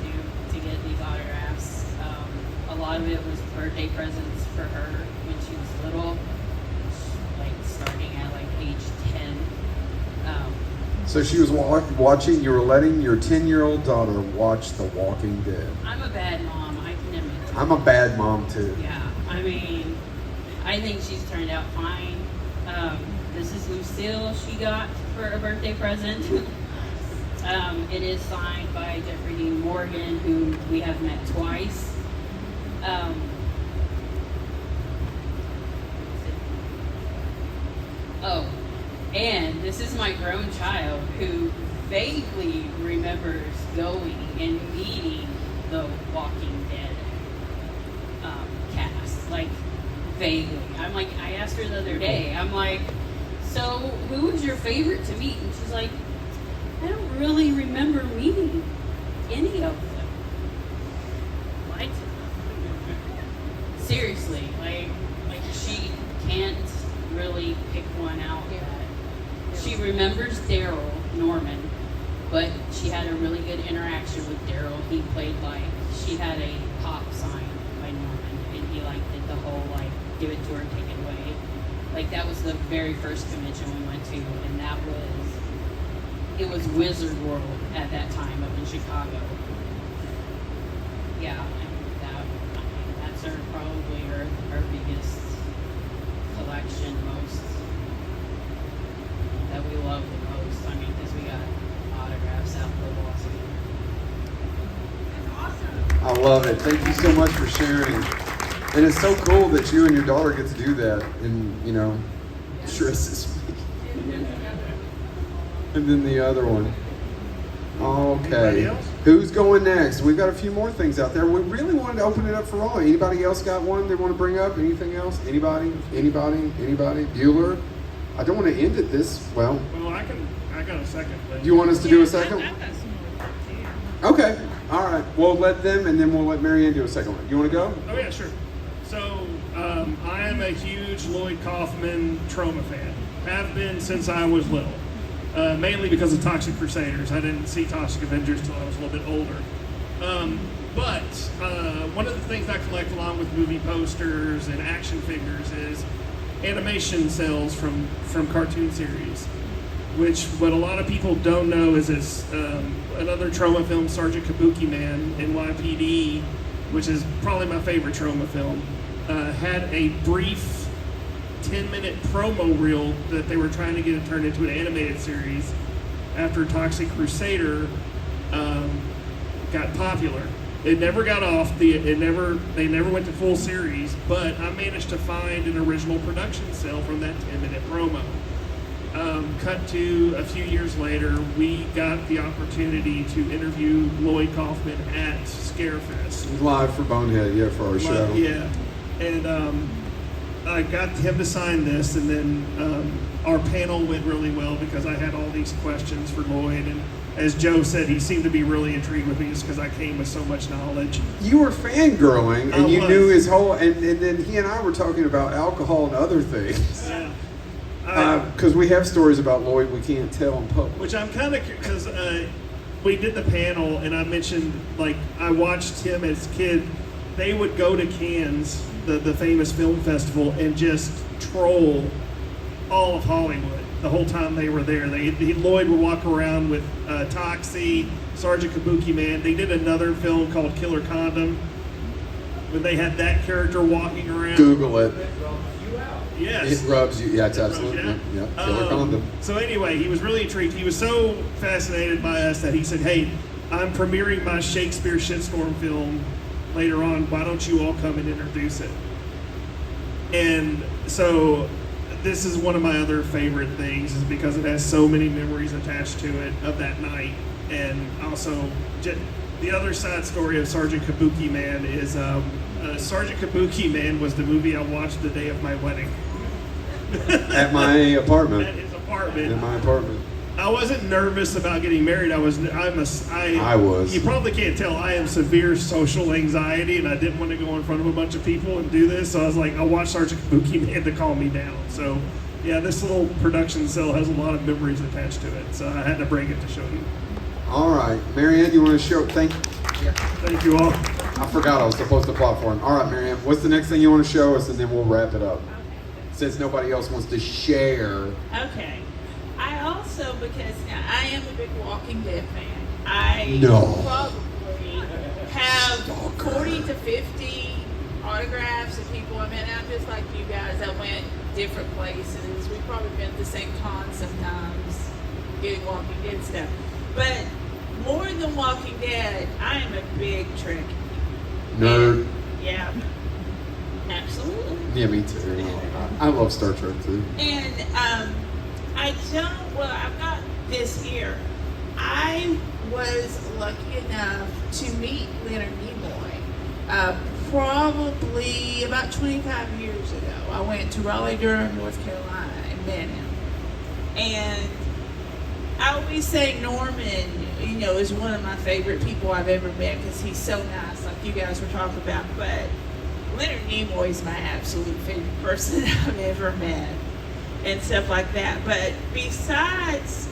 [SPEAKER 11] to get these autographs. A lot of it was birthday presents for her when she was little, like starting at like age 10.
[SPEAKER 1] So she was watching, you were letting your 10-year-old daughter watch The Walking Dead.
[SPEAKER 11] I'm a bad mom, I can admit that.
[SPEAKER 1] I'm a bad mom too.
[SPEAKER 11] Yeah, I mean, I I think she's turned out fine. This is Lucille she got for a birthday present. It is signed by Jeffrey Dean Morgan, who we have met twice. Oh, and this is my grown child who vaguely remembers going and meeting the Walking Dead cast. Like, vaguely. I'm like, I asked her the other day, I'm like, so who was your favorite to meet? And she's like, I don't really remember meeting any of them. What? Seriously, like she can't really pick one out yet. She remembers Daryl Norman, but she had a really good interaction with Daryl. He played she had a pop sign by Norman, and he did the whole give it to her, take it away. That was the very first convention we went to, and it was Wizard World at that time up in Chicago. Yeah, and that's probably her biggest collection, most that we love the most. Because we got autographs out the wazoo.
[SPEAKER 1] I love it. Thank you so much for sharing. And it's so cool that you and your daughter get to do that. And, I'm sure it's this week. And then the other one. Okay. Who's going next? We've got a few more things out there. We really wanted to open it up for all. Anybody else got one they want to bring up? Anything else? Anybody? Bueller? I don't want to end it this well.
[SPEAKER 3] Well, I got a second.
[SPEAKER 1] Do you want us to do a second?
[SPEAKER 7] I've got some more too.
[SPEAKER 1] Okay. All right. We'll let them, and then we'll let Marianne do a second one. You want to go?
[SPEAKER 3] Oh yeah, sure. So I am a huge Lloyd Kaufman Troma fan. Have been since I was little. Mainly because of Toxic Crusaders. I didn't see Toxic Avengers till I was a little bit older. But one of the things I collect along with movie posters and action figures is animation cells from cartoon series, which what a lot of people don't know is another Troma film, Sergeant Kabuki Man, NYPD, which is probably my favorite Troma film, had a brief 10-minute promo reel that they were trying to get it turned into an animated series after Toxic Crusader got popular. It never got off. They never went to full series, but I managed to find an original production cell from that 10-minute promo. Cut to a few years later, we got the opportunity to interview Lloyd Kaufman at ScareFest.
[SPEAKER 1] Live for Bonehead, yeah, for our show.
[SPEAKER 3] Yeah, and I got him to sign this, and then our panel went really well because I had all these questions for Lloyd, and as Joe said, he seemed to be really intrigued with me just because I came with so much knowledge.
[SPEAKER 1] You were fangirling, and you
[SPEAKER 3] was.
[SPEAKER 1] knew his whole, and then he and I were talking about alcohol and other things.
[SPEAKER 3] Yeah.
[SPEAKER 1] Because we have stories about Lloyd we can't tell in public.
[SPEAKER 3] Which I'm kind of, because we did the panel, and I mentioned, I watched him as a kid. They would go to Cannes, the famous film festival, and just troll all of Hollywood the whole time they were there. Lloyd would walk around with Toxie, Sergeant Kabuki Man. They did another film called Killer Condom, when they had that character walking around.
[SPEAKER 1] Google it.
[SPEAKER 3] Yes.
[SPEAKER 1] It rubs you. Yeah, it's absolutely. Yeah. Killer Condom.
[SPEAKER 3] So anyway, he was really intrigued. He was so fascinated by us that he said, "Hey, I'm premiering my Shakespeare Shitstorm film later on. Why don't you all come and introduce it?" And so this is one of my other favorite things, is because it has so many memories attached to it of that night. And also, the other side story of Sergeant Kabuki Man is Sergeant Kabuki Man was the movie I watched the day of my wedding.
[SPEAKER 1] At my apartment.
[SPEAKER 3] At his apartment.
[SPEAKER 1] In my apartment.
[SPEAKER 3] I wasn't nervous about getting married. I was.
[SPEAKER 1] You
[SPEAKER 3] probably can't tell. I have severe social anxiety, and I didn't want to go in front of a bunch of people and do this. So I was like, I watched Sergeant Kabuki Man to calm me down. So, yeah, this little production cell has a lot of memories attached to it. So I had to bring it to show you.
[SPEAKER 1] All right, Marianne, you want to show? Thank
[SPEAKER 3] you all.
[SPEAKER 1] I forgot I was supposed to plot for him. All right, Marianne, what's the next thing you want to show us, and then we'll wrap it up. Since nobody else wants to share.
[SPEAKER 7] Okay. I also, because I am a big Walking Dead fan, I
[SPEAKER 1] No.
[SPEAKER 7] probably have 40 to 50 autographs and people. I mean, I'm just like you guys. I went different places. We've probably been at the same con sometimes, getting Walking Dead stuff. But more than Walking Dead, I am a big Trekkie.
[SPEAKER 1] Nerd.
[SPEAKER 7] And, yeah, absolutely.
[SPEAKER 1] Yeah, me too. I love Star Trek too.
[SPEAKER 7] And I've got this here. I was lucky enough to meet Leonard Nimoy probably about 25 years ago. I went to Raleigh-Durham, North Carolina, and met him. And I always say Norman, is one of my favorite people I've ever met because he's so nice, like you guys were talking about. But Leonard Nimoy is my absolute favorite person I've ever met and stuff like that. But besides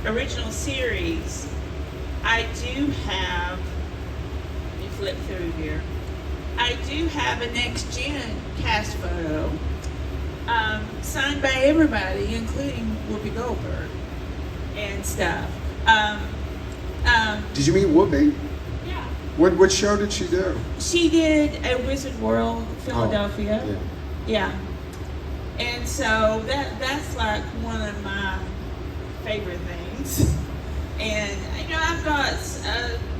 [SPEAKER 7] original series, I do have, let me flip through here, I do have a Next Gen cast photo signed by everybody, including Whoopi Goldberg and stuff.
[SPEAKER 1] Did you meet Whoopi?
[SPEAKER 7] Yeah.
[SPEAKER 1] What show did she do?
[SPEAKER 7] She did a Wizard World, Philadelphia.
[SPEAKER 1] Oh,
[SPEAKER 7] yeah. And so that's like one of my favorite things. And I've got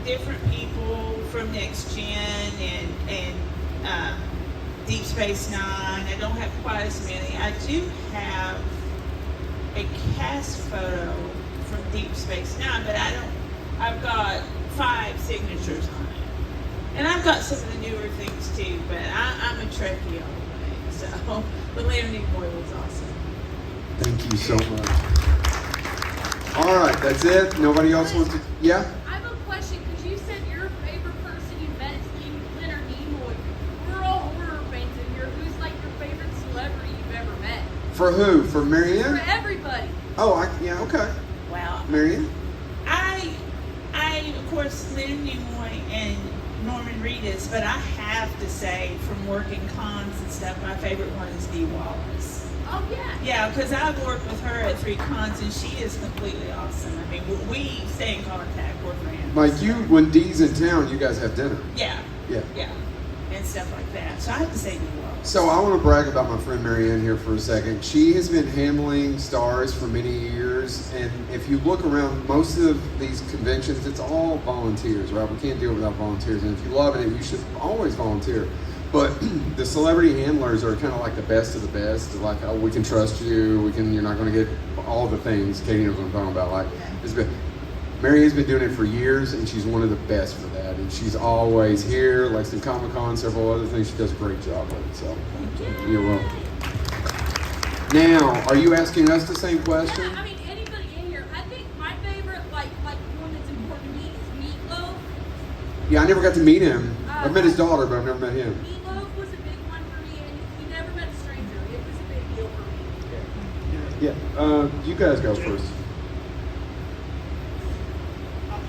[SPEAKER 7] different people from Next Gen and Deep Space Nine. I don't have quite as many. I do have a cast photo from Deep Space Nine, but I've got 5 signatures on it. And I've got some of the newer things too, but I'm a Trekkie all the way. So, but Leonard Nimoy was awesome.
[SPEAKER 1] Thank you so much. All right, that's it. Nobody else wants to. Yeah.
[SPEAKER 8] I have a question because you said your favorite person you met is Leonard Nimoy. We're all horror fans in here. Who's like your favorite celebrity you've ever met?
[SPEAKER 1] For who? For Marianne?
[SPEAKER 8] For everybody.
[SPEAKER 1] Oh, yeah, okay.
[SPEAKER 7] Wow.
[SPEAKER 1] Marianne?
[SPEAKER 7] I of course Leonard Nimoy and Norman Reedus, but I have to say from working cons and stuff, my favorite one is Dee Wallace.
[SPEAKER 8] Oh yeah.
[SPEAKER 7] Yeah, because I've worked with her at 3 cons and she is completely awesome. I mean, we stay in contact. We're friends.
[SPEAKER 1] Like when Dee's in town, you guys have dinner.
[SPEAKER 7] Yeah.
[SPEAKER 1] Yeah.
[SPEAKER 7] Yeah. And stuff like that. So I have to say Dee Wallace.
[SPEAKER 1] So I want to brag about my friend Marianne here for a second. She has been handling stars for many years, and if you look around most of these conventions, it's all volunteers, right? We can't do it without volunteers, and if you love it, you should always volunteer. But the celebrity handlers are kind of like the best of the best. Like, oh, we can trust you. You're not going to get all the things. Katie knows what I'm talking about. Like, Marianne's been doing it for years, and she's one of the best for that. And she's always here, Lexington Comic Con, several other things. She does a great job with it. So, you're welcome. Now, are you asking us the same question?
[SPEAKER 8] Yeah, I mean, anybody in here. I think my favorite, like one that's important to me is Meatloaf.
[SPEAKER 1] Yeah, I never got to meet him. I've met his daughter, but I've never met him.
[SPEAKER 8] Meatloaf was a big one for me, and you never met a stranger. It was a big deal for me.
[SPEAKER 1] Yeah, you guys go first.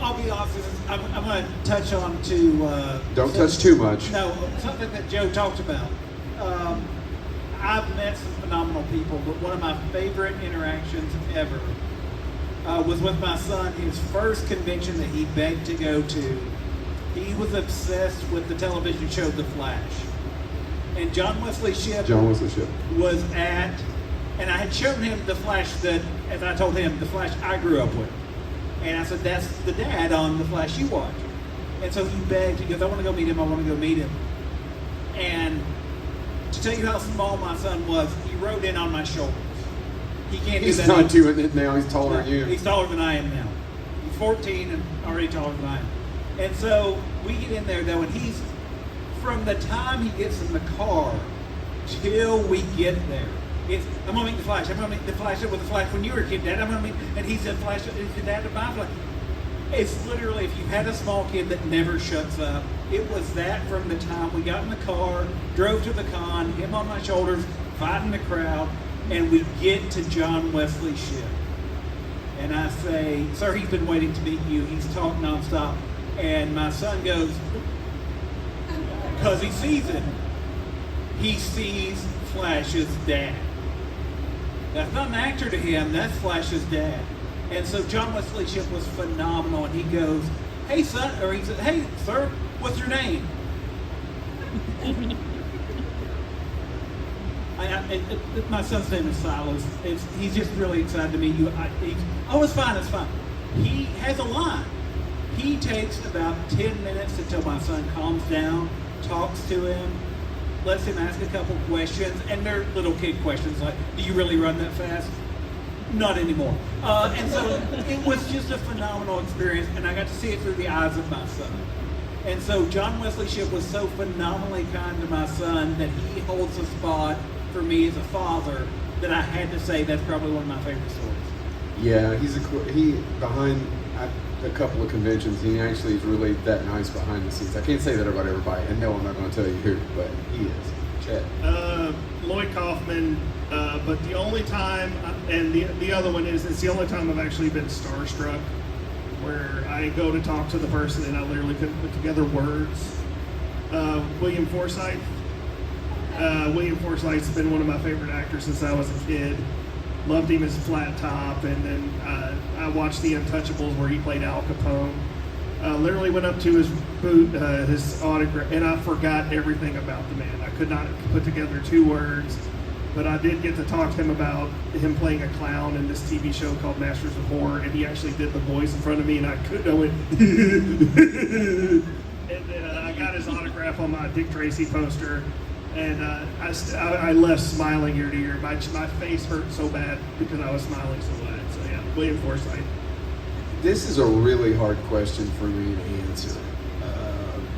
[SPEAKER 2] I'll be honest, I'm going to touch on to...
[SPEAKER 1] Don't touch too much.
[SPEAKER 2] No, something that Joe talked about. I've met some phenomenal people, but one of my favorite interactions ever was with my son. His first convention that he begged to go to, he was obsessed with the television show The Flash. And John Wesley Shipp was at, and I had shown him The Flash that, as I told him, The Flash I grew up with. And I said, that's the dad on The Flash you watch. And so he begged, he goes, I want to go meet him, I want to go meet him. And to tell you how small my son was, he rode in on my shoulders. He can't do that.
[SPEAKER 1] He's not doing it now, he's taller than you.
[SPEAKER 2] He's taller than I am now. He's 14 and already taller than I am. And so we get in there though, and he's, from the time he gets in the car till we get there, I'm gonna meet the Flash. I'm gonna meet the Flash. It was the Flash when you were a kid, Dad. I'm gonna meet, and he's the Flash. It's the dad of my Flash. It's literally, if you had a small kid that never shuts up, it was that from the time we got in the car, drove to the con, him on my shoulders, fighting the crowd, and we get to John Wesley Shipp. And I say, sir, he's been waiting to meet you. He's talking nonstop. And my son goes, because he sees it. He sees Flash's dad. That's not an actor to him, that's Flash's dad. And so John Wesley Shipp was phenomenal, and he goes, hey son, or he said, hey sir, what's your name? My son's name is Silas. He's just really excited to meet you. It's fine, it's fine. He has a line. He takes about 10 minutes until my son calms down, talks to him, lets him ask a couple questions, and they're little kid questions like, do you really run that fast? Not anymore. And so it was just a phenomenal experience, and I got to see it through the eyes of my son. And so John Wesley Shipp was so phenomenally kind to my son that he holds a spot for me as a father that I had to say that's probably one of my favorite stories.
[SPEAKER 1] Yeah, he behind a couple of conventions. He actually is really that nice behind the scenes. I can't say that about everybody, and no, I'm not going to tell you who, but he is. Chad.
[SPEAKER 3] Lloyd Kaufman. But the only time, and the other one is, it's the only time I've actually been starstruck, where I go to talk to the person and I literally couldn't put together words. William Forsythe. William Forsythe's been one of my favorite actors since I was a kid. Loved him as Flat Top, and then I watched The Untouchables where he played Al Capone. Literally went up to his booth, his autograph, and I forgot everything about the man. I could not put together 2 words, but I did get to talk to him about him playing a clown in this TV show called Masters of Horror, and he actually did the voice in front of me, and I couldn't know it. And then I got his autograph on my Dick Tracy poster. And I left smiling ear to ear. My face hurt so bad because I was smiling so bad. So yeah, William Forsythe.
[SPEAKER 1] This is a really hard question for me to answer.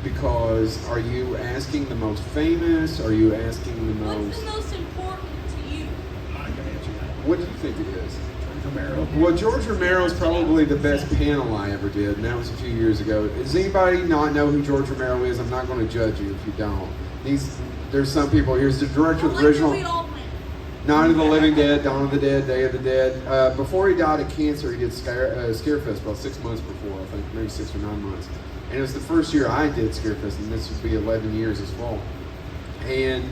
[SPEAKER 1] Because are you asking the most famous? Are you asking the most...
[SPEAKER 8] What's the most important to you?
[SPEAKER 3] I can answer that.
[SPEAKER 1] What do you think it is?
[SPEAKER 3] George Romero.
[SPEAKER 1] Well, George Romero is probably the best panel I ever did, and that was a few years ago. Does anybody not know who George Romero is? I'm not going to judge you if you don't. There's some people. Here's the director of the original Night of the Living Dead, Dawn of the Dead, Day of the Dead. Before he died of cancer, he did ScareFest about 6 months before, I think, maybe 6 or 9 months. And it was the first year I did ScareFest, and this would be 11 years this fall. And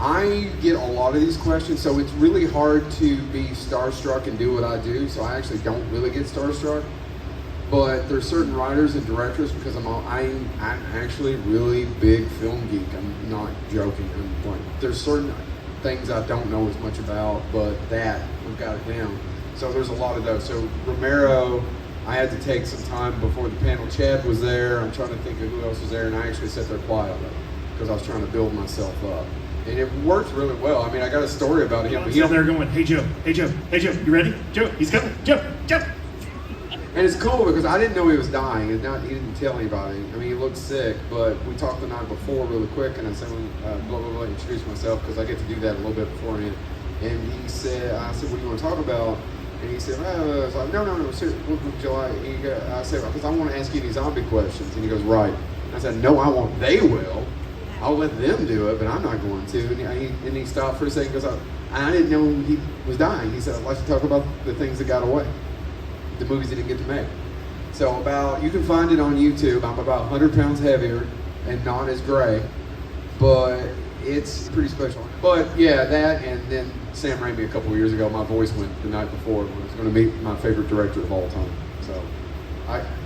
[SPEAKER 1] I get a lot of these questions, so it's really hard to be starstruck and do what I do, so I actually don't really get starstruck. But there's certain writers and directors, because I'm actually a really big film geek. I'm not joking. I'm like, there's certain things I don't know as much about, but that we've got it down. So there's a lot of those. So Romero, I had to take some time before the panel. Chad was there. I'm trying to think of who else was there, and I actually sat there quietly because I was trying to build myself up, and it worked really well. I mean, I got a story about him.
[SPEAKER 3] I'm sitting there going, "Hey Joe, hey Joe, hey Joe, you ready? Joe, he's coming. Joe, Joe."
[SPEAKER 1] And it's cool because I didn't know he was dying, and he didn't tell anybody. I mean, he looked sick, but we talked the night before really quick, and I said, blah, blah, blah, introduce myself, because I get to do that a little bit beforehand. And I said, what do you want to talk about? And he said, I was like, no, seriously, what would you like? I said, because I want to ask you any zombie questions. And he goes, right. And I said, no, I won't. They will. I'll let them do it, but I'm not going to. And he stopped for a second, because I didn't know he was dying. He said, I'd like to talk about the things that got away. The movies he didn't get to make. So you can find it on YouTube. I'm about 100 pounds heavier and not as gray, but it's pretty special. But yeah, that, and then Sam Raimi a couple of years ago, my voice went the night before when I was going to meet my favorite director of all time. So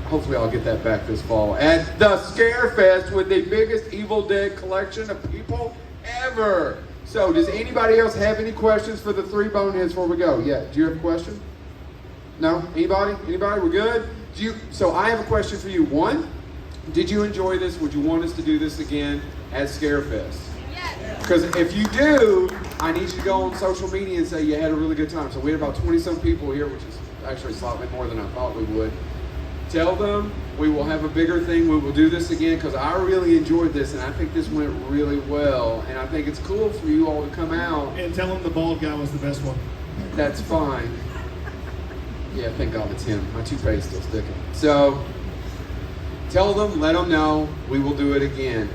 [SPEAKER 1] hopefully I'll get that back this fall at the ScareFest with the biggest Evil Dead collection of people ever. So does anybody else have any questions for the 3 boneheads before we go? Yeah, do you have a question? No? Anybody? We're good? So I have a question for you. 1, did you enjoy this? Would you want us to do this again at ScareFest? Yes. Because if you do, I need you to go on social media and say you had a really good time. So we had about 20-some people here, which is actually slightly more than I thought we would. Tell them we will have a bigger thing. We will do this again because I really enjoyed this, and I think this went really well. And I think it's cool for you all to come out.
[SPEAKER 3] And tell them the bald guy was the best one.
[SPEAKER 1] That's fine. Yeah, thank God it's him. My toupee is still sticking. So, tell them, let them know, we will do it again.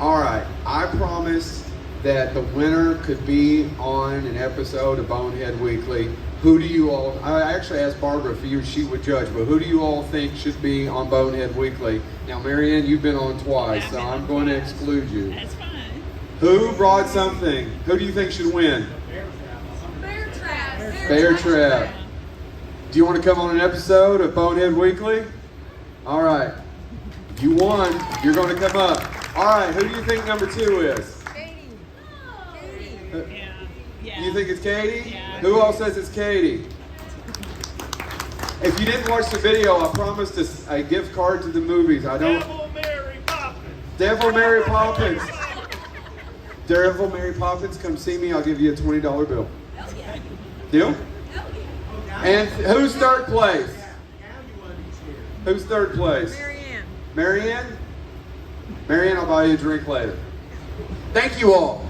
[SPEAKER 1] All right, I promise that the winner could be on an episode of Bonehead Weekly. Who do you all, I actually asked Barbara if she would judge, but who do you all think should be on Bonehead Weekly? Now, Marianne, you've been on twice, so I'm going to exclude you.
[SPEAKER 10] That's fine.
[SPEAKER 1] Who brought something? Who do you think should win? Bear Trap. Do you want to come on an episode of Bonehead Weekly? All right. You won. You're going to come up. All right, who do you think number 2 is?
[SPEAKER 9] Katie. Katie.
[SPEAKER 10] Yeah. Yeah.
[SPEAKER 1] You think it's Katie?
[SPEAKER 10] Yeah.
[SPEAKER 1] Who all says it's Katie? If you didn't watch the video, I promised a gift card to the movies. I don't.
[SPEAKER 3] Devil Mary Poppins.
[SPEAKER 1] Devil Mary Poppins. Devil Mary Poppins, come see me. I'll give you a $20 bill. Deal? And who's third place? Who's third place?
[SPEAKER 9] Marianne.
[SPEAKER 1] Marianne? Marianne, I'll buy you a drink later. Thank you all.